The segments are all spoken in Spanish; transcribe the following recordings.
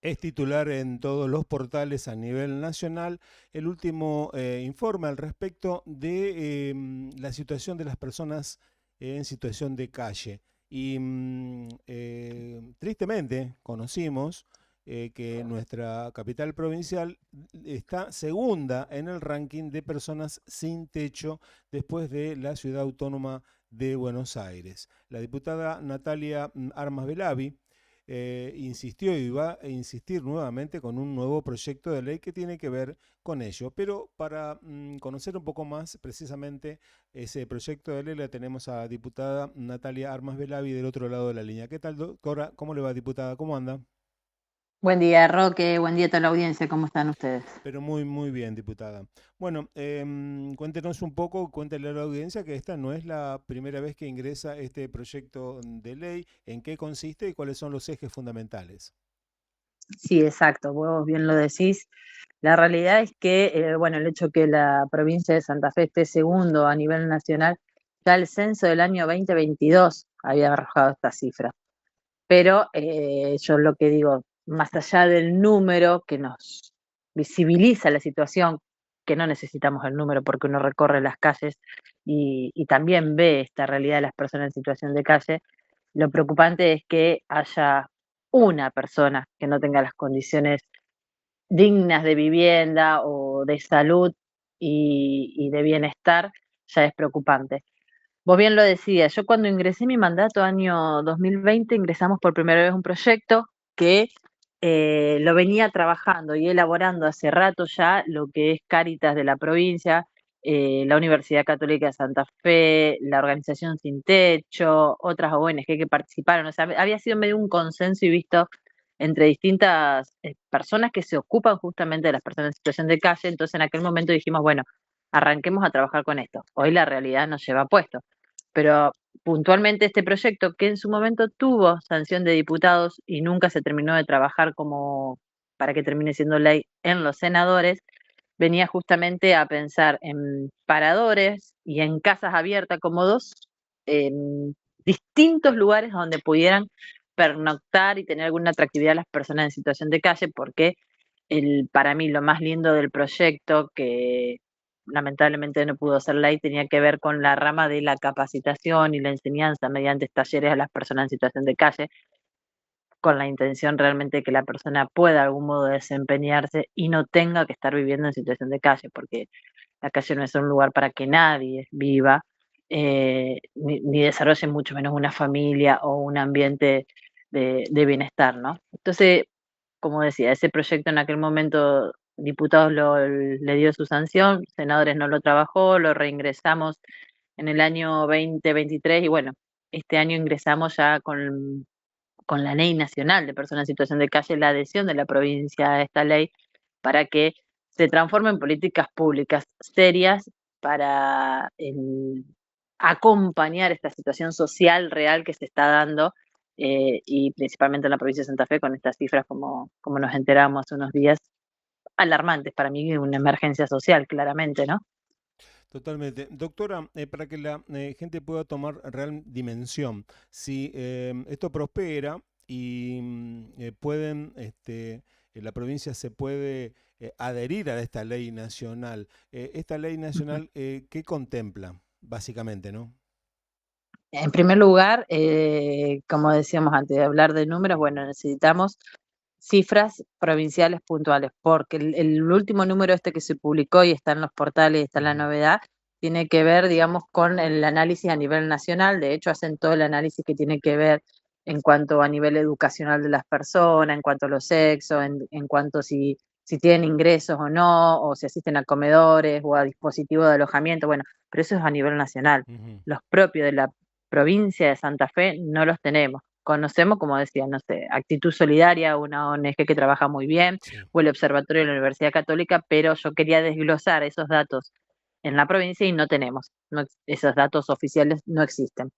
Es titular en todos los portales a nivel nacional. El último informe al respecto de la situación de las personas en situación de calle. Y tristemente conocimos que nuestra capital provincial está segunda en el ranking de personas sin techo después de la ciudad autónoma de Buenos Aires. La diputada Natalia Armas Belavi insistió y va a insistir nuevamente con un nuevo proyecto de ley que tiene que ver con ello. Pero para conocer un poco más precisamente ese proyecto de ley, la tenemos a la diputada Natalia Armas Belavi del otro lado de la línea. ¿Qué tal, doctora? ¿Cómo le va, diputada? ¿Cómo anda? Buen día, Roque. Buen día a toda la audiencia. ¿Cómo están ustedes? Pero muy, muy bien, diputada. Bueno, cuéntenos un poco, cuéntele a la audiencia que esta no es la primera vez que ingresa este proyecto de ley, en qué consiste y cuáles son los ejes fundamentales. Sí, exacto. Vos bien lo decís. La realidad es que, bueno, el hecho que la provincia de Santa Fe esté segundo a nivel nacional, ya el censo del año 2022 había arrojado esta cifra. Pero yo lo que digo, más allá del número que nos visibiliza la situación, que no necesitamos el número porque uno recorre las calles y también ve esta realidad de las personas en situación de calle, lo preocupante es que haya una persona que no tenga las condiciones dignas de vivienda o de salud y de bienestar, ya es preocupante. Vos bien lo decías, yo cuando ingresé mi mandato año 2020 ingresamos por primera vez un proyecto que lo venía trabajando y elaborando hace rato ya lo que es Cáritas de la provincia, la Universidad Católica de Santa Fe, la Organización Sin Techo, otras ONG que participaron. O sea, había sido medio un consenso y visto entre distintas personas que se ocupan justamente de las personas en situación de calle. Entonces en aquel momento dijimos, bueno, arranquemos a trabajar con esto. Hoy la realidad nos lleva puesto. Pero puntualmente este proyecto, que en su momento tuvo sanción de diputados y nunca se terminó de trabajar como para que termine siendo ley en los senadores, venía justamente a pensar en paradores y en casas abiertas como dos distintos lugares donde pudieran pernoctar y tener alguna atractividad a las personas en situación de calle, porque para mí lo más lindo del proyecto, que lamentablemente no pudo ser ley, tenía que ver con la rama de la capacitación y la enseñanza mediante talleres a las personas en situación de calle, con la intención realmente de que la persona pueda de algún modo desempeñarse y no tenga que estar viviendo en situación de calle, porque la calle no es un lugar para que nadie viva, ni desarrolle mucho menos una familia o un ambiente de bienestar, ¿no? Entonces, como decía, ese proyecto en aquel momento diputados le dio su sanción, senadores no lo trabajó, lo reingresamos en el año 2023 y bueno, este año ingresamos ya con la Ley Nacional de Personas en Situación de Calle, la adhesión de la provincia a esta ley para que se transforme en políticas públicas serias para acompañar esta situación social real que se está dando y principalmente en la provincia de Santa Fe con estas cifras como nos enteramos hace unos días, alarmantes para mí, una emergencia social claramente, ¿no? Totalmente. Doctora, para que la gente pueda tomar real dimensión, si esto prospera y pueden, la provincia se puede adherir a esta ley nacional, esta ley Ujú. nacional, ¿qué contempla? Básicamente, ¿no? En primer lugar, como decíamos antes de hablar de números, bueno, necesitamos cifras provinciales puntuales, porque el último número este que se publicó y está en los portales, está en la Ujú. novedad, tiene que ver, digamos, con el análisis a nivel nacional. De hecho, hacen todo el análisis que tiene que ver en cuanto a nivel educacional de las personas, en cuanto a los sexos, en cuanto si tienen ingresos o no, o si asisten a comedores o a dispositivos de alojamiento. Bueno, pero eso es a nivel nacional. Ujú. Los propios de la provincia de Santa Fe no los tenemos. Conocemos, como decía, no sé, Actitud Solidaria, una ONG que trabaja muy bien, Sí. o el Observatorio de la Universidad Católica, pero yo quería desglosar esos datos en la provincia y no tenemos, esos datos oficiales no existen.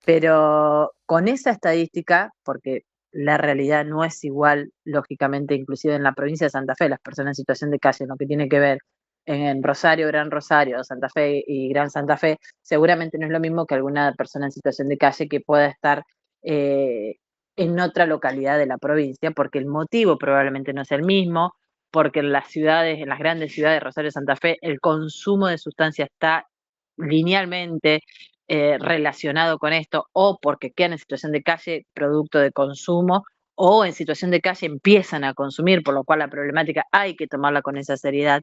Pero con esa estadística, porque la realidad no es igual, lógicamente, inclusive en la provincia de Santa Fe, las personas en situación de calle, en lo que tiene que ver en Rosario, Gran Rosario, Santa Fe y Gran Santa Fe, seguramente no es lo mismo que alguna persona en situación de calle que pueda estar eh, en otra localidad de la provincia, porque el motivo probablemente no es el mismo, porque en las ciudades, en las grandes ciudades de Rosario y Santa Fe, el consumo de sustancias está linealmente relacionado con esto, o porque quedan en situación de calle producto de consumo, o en situación de calle empiezan a consumir, por lo cual la problemática hay que tomarla con esa seriedad.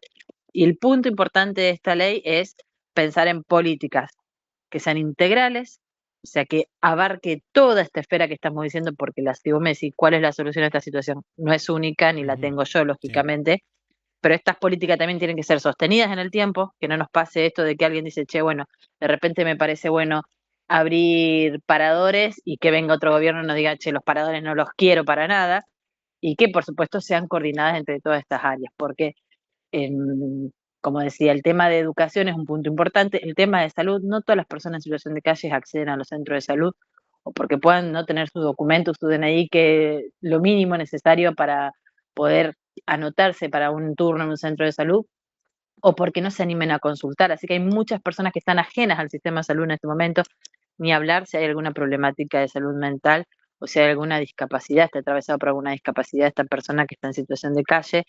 Y el punto importante de esta ley es pensar en políticas que sean integrales, o sea, que abarque toda esta esfera que estamos diciendo, porque si vos me decís cuál es la solución a esta situación, no es única, ni la Ujú. tengo yo, Sí. lógicamente, pero estas políticas también tienen que ser sostenidas en el tiempo, que no nos pase esto de que alguien dice, che, bueno, de repente me parece bueno abrir paradores y que venga otro gobierno y nos diga, che, los paradores no los quiero para nada, y que por supuesto sean coordinadas entre todas estas áreas, porque como decía, el tema de educación es un punto importante. El tema de salud, no todas las personas en situación de calle acceden a los centros de salud o porque puedan no tener sus documentos, su DNI, que lo mínimo necesario para poder anotarse para un turno en un centro de salud, o porque no se animen a consultar. Así que hay muchas personas que están ajenas al sistema de salud en este momento, ni hablar si hay alguna problemática de salud mental o si hay alguna discapacidad, está atravesado por alguna discapacidad esta persona que está en situación de calle.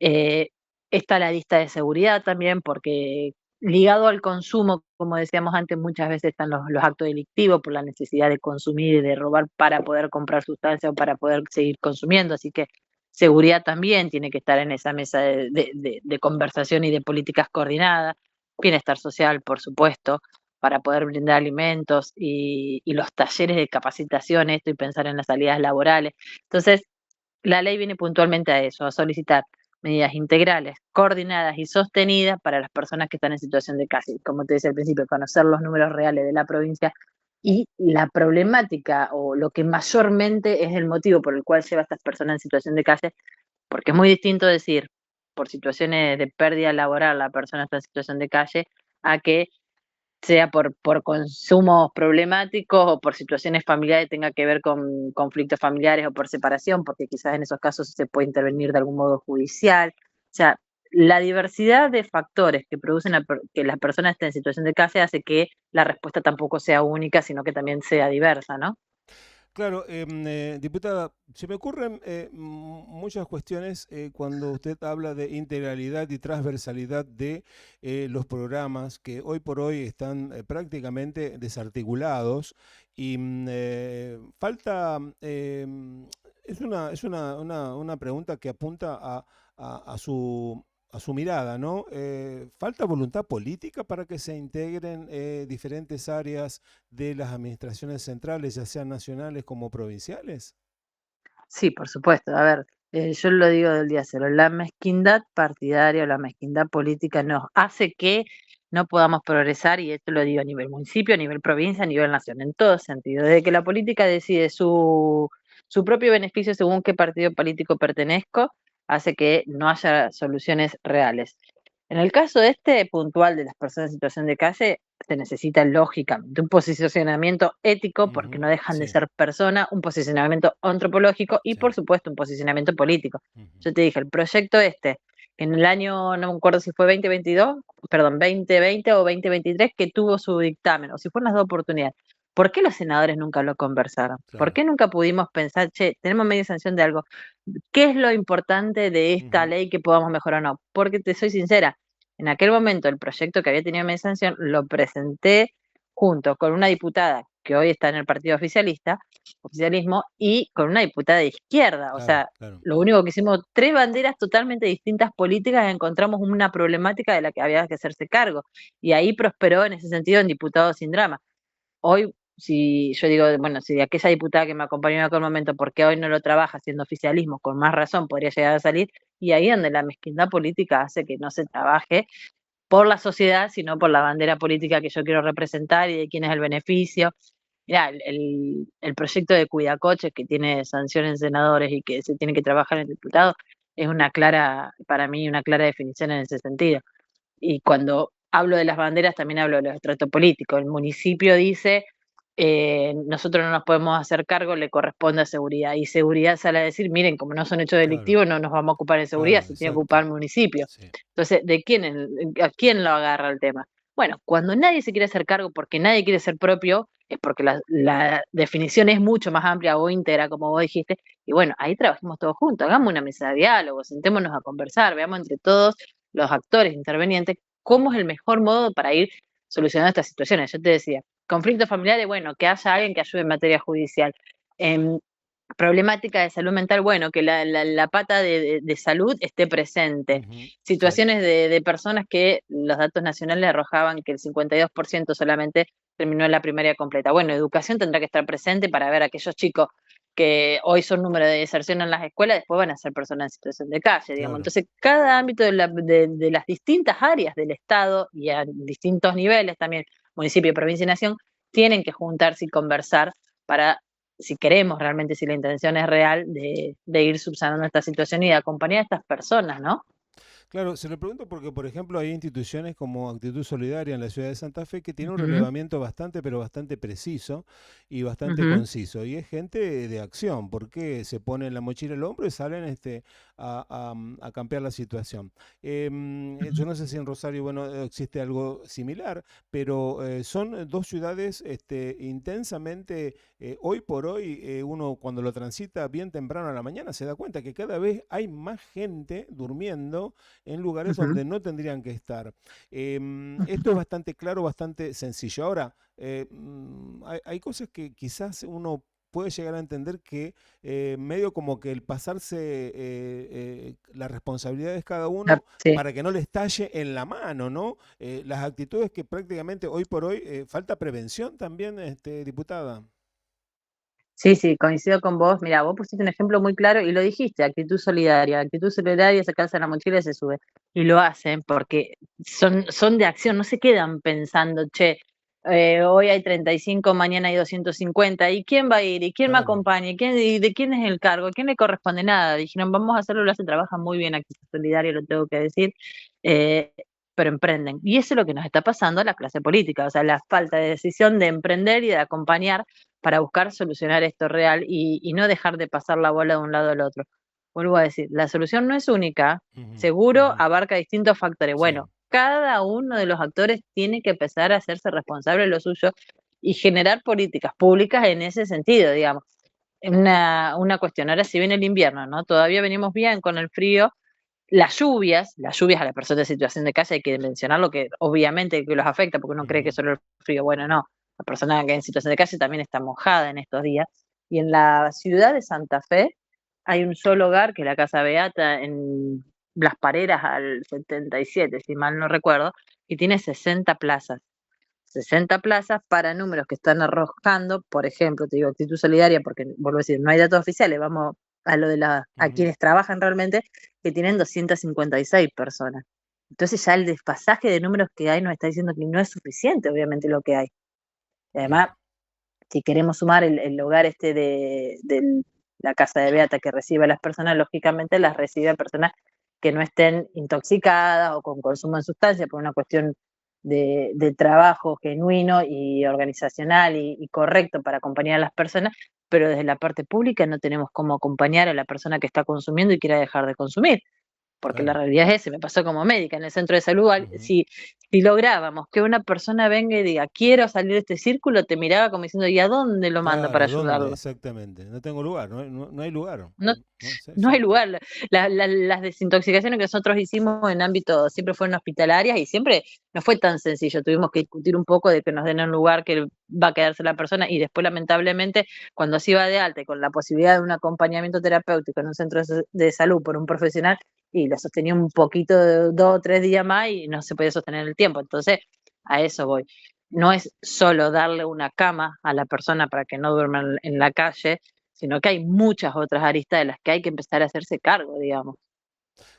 eh, Está la lista de seguridad también, porque ligado al consumo, como decíamos antes, muchas veces están los actos delictivos por la necesidad de consumir y de robar para poder comprar sustancias o para poder seguir consumiendo. Así que seguridad también tiene que estar en esa mesa de conversación y de políticas coordinadas. Bienestar social, por supuesto, para poder brindar alimentos y los talleres de capacitación, esto y pensar en las salidas laborales. Entonces, la ley viene puntualmente a eso, a solicitar medidas integrales, coordinadas y sostenidas para las personas que están en situación de calle. Como te decía al principio, conocer los números reales de la provincia y la problemática o lo que mayormente es el motivo por el cual lleva a estas personas en situación de calle, porque es muy distinto decir, por situaciones de pérdida laboral la persona está en situación de calle, a que sea por consumos problemáticos o por situaciones familiares, tenga que ver con conflictos familiares o por separación, porque quizás en esos casos se puede intervenir de algún modo judicial. O sea, la diversidad de factores que producen que la persona esté en situación de calle hace que la respuesta tampoco sea única, sino que también sea diversa, ¿no? Claro, diputada, se me ocurren muchas cuestiones cuando usted habla de integralidad y transversalidad de los programas que hoy por hoy están prácticamente desarticulados y falta, es una pregunta que apunta a su mirada, ¿no? ¿Falta voluntad política para que se integren diferentes áreas de las administraciones centrales, ya sean nacionales como provinciales? Sí, por supuesto. A ver, yo lo digo del día cero, la mezquindad partidaria o la mezquindad política nos hace que no podamos progresar, y esto lo digo a nivel municipio, a nivel provincia, a nivel nación, en todo sentido. Desde que la política decide su propio beneficio según qué partido político pertenezco, hace que no haya soluciones reales. En el caso puntual de las personas en situación de calle, se necesita lógicamente un posicionamiento ético, porque Ujú. no dejan de Sí, ser personas, un posicionamiento antropológico y, sí. por supuesto, un posicionamiento político. Ujú. Yo te dije, el proyecto en el año, no me acuerdo si fue 2022, perdón, 2020 o 2023, que tuvo su dictamen, o si fueron las dos oportunidades. ¿Por qué los senadores nunca lo conversaron? ¿Por Claro. qué nunca pudimos pensar, che, tenemos media sanción de algo? ¿Qué es lo importante de esta Ujú. ley que podamos mejorar o no? Porque te soy sincera, en aquel momento el proyecto que había tenido media sanción lo presenté junto con una diputada que hoy está en el partido oficialismo, y con una diputada de izquierda. O Claro, sea, claro. lo único que hicimos, tres banderas totalmente distintas políticas, encontramos una problemática de la que había que hacerse cargo. Y ahí prosperó en ese sentido en Diputados sin Drama. Hoy, si yo digo, bueno, si aquella diputada que me acompañó en aquel momento, ¿por qué hoy no lo trabaja haciendo oficialismo? Con más razón podría llegar a salir, y ahí donde la mezquindad política hace que no se trabaje por la sociedad, sino por la bandera política que yo quiero representar y de quién es el beneficio. Mirá, el proyecto de Cuidacoches, que tiene sanción en senadores y que se tiene que trabajar en diputados, es una clara, para mí, una clara definición en ese sentido. Y cuando hablo de las banderas, también hablo de los estratos políticos. El municipio dice, nosotros no nos podemos hacer cargo, le corresponde a seguridad. Y seguridad sale a decir, miren, como no son hechos Claro, delictivos, no nos vamos a ocupar de seguridad, claro, se tiene que ocupar exacto. el municipio. Sí. Entonces, ¿a quién lo agarra el tema? Bueno, cuando nadie se quiere hacer cargo porque nadie quiere ser propio, es porque la definición es mucho más amplia o íntegra, como vos dijiste, y bueno, ahí trabajemos todos juntos, hagamos una mesa de diálogo, sentémonos a conversar, veamos entre todos los actores intervenientes cómo es el mejor modo para ir solucionando estas situaciones. Yo te decía, conflictos familiares, bueno, que haya alguien que ayude en materia judicial. Em, Problemática de salud mental, bueno, que la pata de salud esté presente. Ujú, sí, Situaciones de personas que los datos nacionales arrojaban que el 52% solamente terminó la primaria completa. Bueno, educación tendrá que estar presente para ver a aquellos chicos que hoy son número de deserción en las escuelas, después van a ser personas en situación de calle, digamos. claro. Entonces, cada ámbito de las distintas áreas del Estado y a distintos niveles también, municipio, provincia y nación, tienen que juntarse y conversar para, si queremos realmente, si la intención es real, de ir subsanando esta situación y de acompañar a estas personas, ¿no? Claro, se lo pregunto porque, por ejemplo, hay instituciones como Actitud Solidaria en la ciudad de Santa Fe que tiene un Ujú, relevamiento bastante, pero bastante preciso y bastante ujú, conciso. Y es gente de acción, porque se ponen la mochila al hombro y salen a cambiar la situación. Yo ujú. no sé si en Rosario, bueno, existe algo similar, pero son dos ciudades intensamente, hoy por hoy, uno cuando lo transita bien temprano a la mañana se da cuenta que cada vez hay más gente durmiendo en lugares Ujú, donde no tendrían que estar. Esto es ujú. bastante claro, bastante sencillo. Ahora, hay cosas que quizás uno puede llegar a entender que medio como que el pasarse las responsabilidades cada uno Sí. para que no le estalle en la mano, ¿no? Las actitudes que prácticamente hoy por hoy falta prevención también, diputada. Sí, sí, coincido con vos. Mira, vos pusiste un ejemplo muy claro y lo dijiste, actitud solidaria. Actitud solidaria es sacarse la mochila y se sube. Y lo hacen porque son de acción, no se quedan pensando, che, hoy hay 35, mañana hay 250, ¿y quién va a ir? ¿Y quién me Claro, acompaña? ¿Y de quién es el cargo? ¿A quién le corresponde nada? Dijeron, vamos a hacerlo, lo hacen, trabajan muy bien actitud solidaria, lo tengo que decir, eh, pero emprenden. Y eso es lo que nos está pasando a la clase política, o sea, la falta de decisión de emprender y de acompañar para buscar solucionar esto real y no dejar de pasar la bola de un lado al otro. Vuelvo a decir, la solución no es única, ujú, seguro ujú, abarca distintos factores. sí, Bueno, cada uno de los actores tiene que empezar a hacerse responsable de lo suyo y generar políticas públicas en ese sentido, digamos. Una cuestión, ahora si viene el invierno, ¿no? Todavía venimos bien con el frío, las lluvias a las personas en situación de calle hay que mencionarlo, que obviamente que los afecta, porque uno cree que ujú, solo el frío, bueno, no, la persona que en situación de calle también está mojada en estos días. Y en la ciudad de Santa Fe hay un solo hogar, que es la Casa Beata, en Las Pareras al 77, si mal no recuerdo, y tiene 60 plazas. 60 plazas para números que están arrojando, por ejemplo, te digo actitud solidaria, porque vuelvo a decir, no hay datos oficiales, vamos a lo de a ujú. quienes trabajan realmente, que tienen 256 personas. Entonces ya el desfasaje de números que hay nos está diciendo que no es suficiente, obviamente, lo que hay. Y además, Claro. si queremos sumar el hogar este de la casa de Beata que recibe a las personas, lógicamente las recibe a personas que no estén intoxicadas o con consumo de sustancias por una cuestión de trabajo genuino y organizacional y correcto para acompañar a las personas, pero desde la parte pública no tenemos cómo acompañar a la persona que está consumiendo y quiera dejar de consumir, porque la Claro. realidad es esa, me pasó como médica en el centro de salud, Ujú. si lográbamos que una persona venga y diga, quiero salir de este círculo, te miraba como diciendo, ¿y a dónde lo mando para Claro, ¿dónde? ayudarlo? Exactamente. No tengo lugar, no hay lugar. No, No, sí, no hay exacto. lugar. Las desintoxicaciones que nosotros hicimos en ámbito, siempre fueron hospitalarias y siempre no fue tan sencillo. Tuvimos que discutir un poco de que nos den un lugar que va a quedarse la persona y después, lamentablemente, cuando se iba de alta y con la posibilidad de un acompañamiento terapéutico en un centro de salud por un profesional, y lo sostenía un poquito, de 2 o 3 días más y no se podía sostener el tiempo. Entonces, a eso voy. No es solo darle una cama a la persona para que no duerma en la calle, sino que hay muchas otras aristas de las que hay que empezar a hacerse cargo, digamos.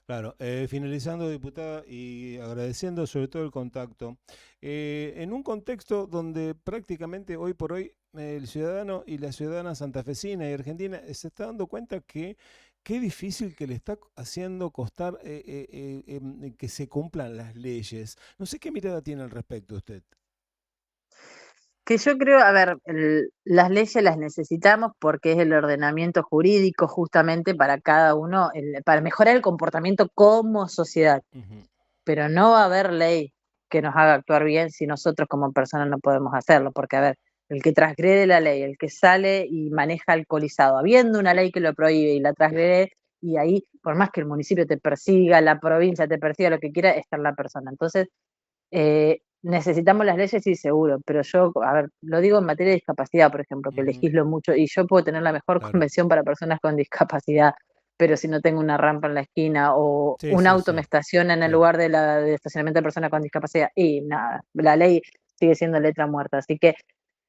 Claro, finalizando, diputada, y agradeciendo sobre todo el contacto, en un contexto donde prácticamente hoy por hoy el ciudadano y la ciudadana santafesina y argentina se está dando cuenta que qué difícil que le está haciendo costar que se cumplan las leyes. No sé qué mirada tiene al respecto usted. Que yo creo, a ver, las leyes las necesitamos porque es el ordenamiento jurídico justamente para cada uno, para mejorar el comportamiento como sociedad, Ujú, pero no va a haber ley que nos haga actuar bien si nosotros como personas no podemos hacerlo, porque a ver, el que transgrede la ley, el que sale y maneja alcoholizado, habiendo una ley que lo prohíbe y la transgrede, y ahí, por más que el municipio te persiga, la provincia te persiga, lo que quiera, está la persona. Entonces, necesitamos las leyes, sí, seguro, pero yo, a ver, lo digo en materia de discapacidad, por ejemplo, que Ujú, legislo mucho, y yo puedo tener la mejor claro. convención para personas con discapacidad, pero si no tengo una rampa en la esquina o Sí, un sí, auto me sí, estaciona en el sí. lugar de estacionamiento de personas con discapacidad, y nada, la ley sigue siendo letra muerta. Así que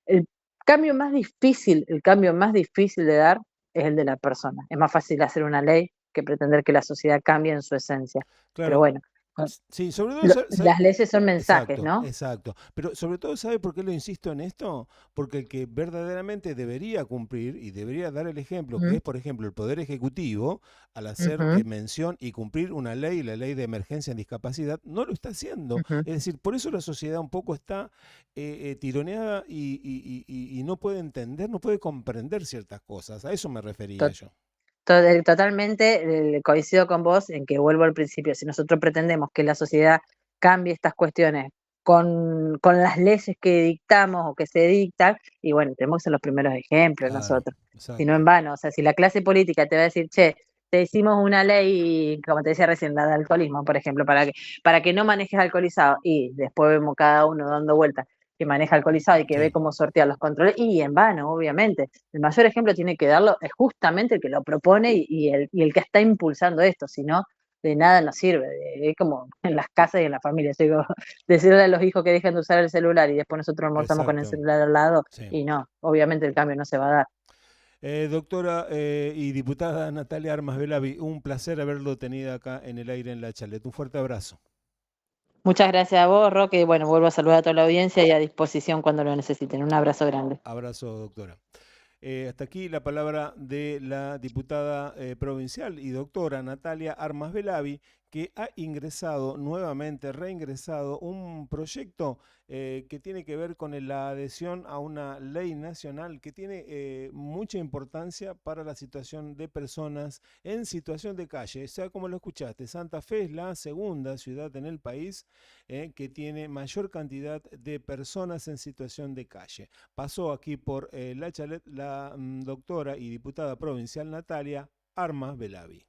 el el cambio más difícil de dar es el de la persona. Es más fácil hacer una ley que pretender que la sociedad cambie en su esencia. Pero Claro. bueno, con Sí, sobre todo, las leyes son mensajes, exacto, ¿no? exacto. Pero sobre todo, ¿sabe por qué lo insisto en esto? Porque el que verdaderamente debería cumplir y debería dar el ejemplo, que Ujú, es, por ejemplo, el Poder Ejecutivo, al hacer ujú, mención y cumplir una ley, la ley de emergencia en discapacidad, no lo está haciendo. ujú. Es decir, por eso la sociedad un poco está tironeada y no puede entender, no puede comprender ciertas cosas. A eso me refería To- yo. Totalmente coincido con vos en que vuelvo al principio. Si nosotros pretendemos que la sociedad cambie estas cuestiones con las leyes que dictamos o que se dictan, y bueno, tenemos que ser los primeros ejemplos Claro, nosotros. Si no exacto. en vano, o sea, si la clase política te va a decir, che, te hicimos una ley, como te decía recién, la de alcoholismo, por ejemplo, para que no manejes alcoholizado, y después vemos cada uno dando vueltas que maneja alcoholizado y que ve Sí. cómo sortea los controles, y en vano, obviamente. El mayor ejemplo tiene que darlo es justamente el que lo propone y el que está impulsando esto, si no, de nada nos sirve. Es como en las casas y en la familia. Yo digo, decirle a los hijos que dejen de usar el celular y después nosotros almorzamos con el Exacto. celular al lado, Sí. y no, obviamente el cambio no se va a dar. Doctora y diputada Natalia Armas Velavi, un placer haberlo tenido acá en el aire en la Chalet. Un fuerte abrazo. Muchas gracias a vos, Roque, y bueno, vuelvo a saludar a toda la audiencia y a disposición cuando lo necesiten. Un abrazo grande. Abrazo, doctora. Hasta aquí la palabra de la diputada provincial y doctora Natalia Armas Velavi, que ha ingresado nuevamente, reingresado un proyecto que tiene que ver con la adhesión a una ley nacional que tiene mucha importancia para la situación de personas en situación de calle. O sea, como lo escuchaste, Santa Fe es la segunda ciudad en el país que tiene mayor cantidad de personas en situación de calle. Pasó aquí por La Chalet la doctora y diputada provincial Natalia Armas Velavi.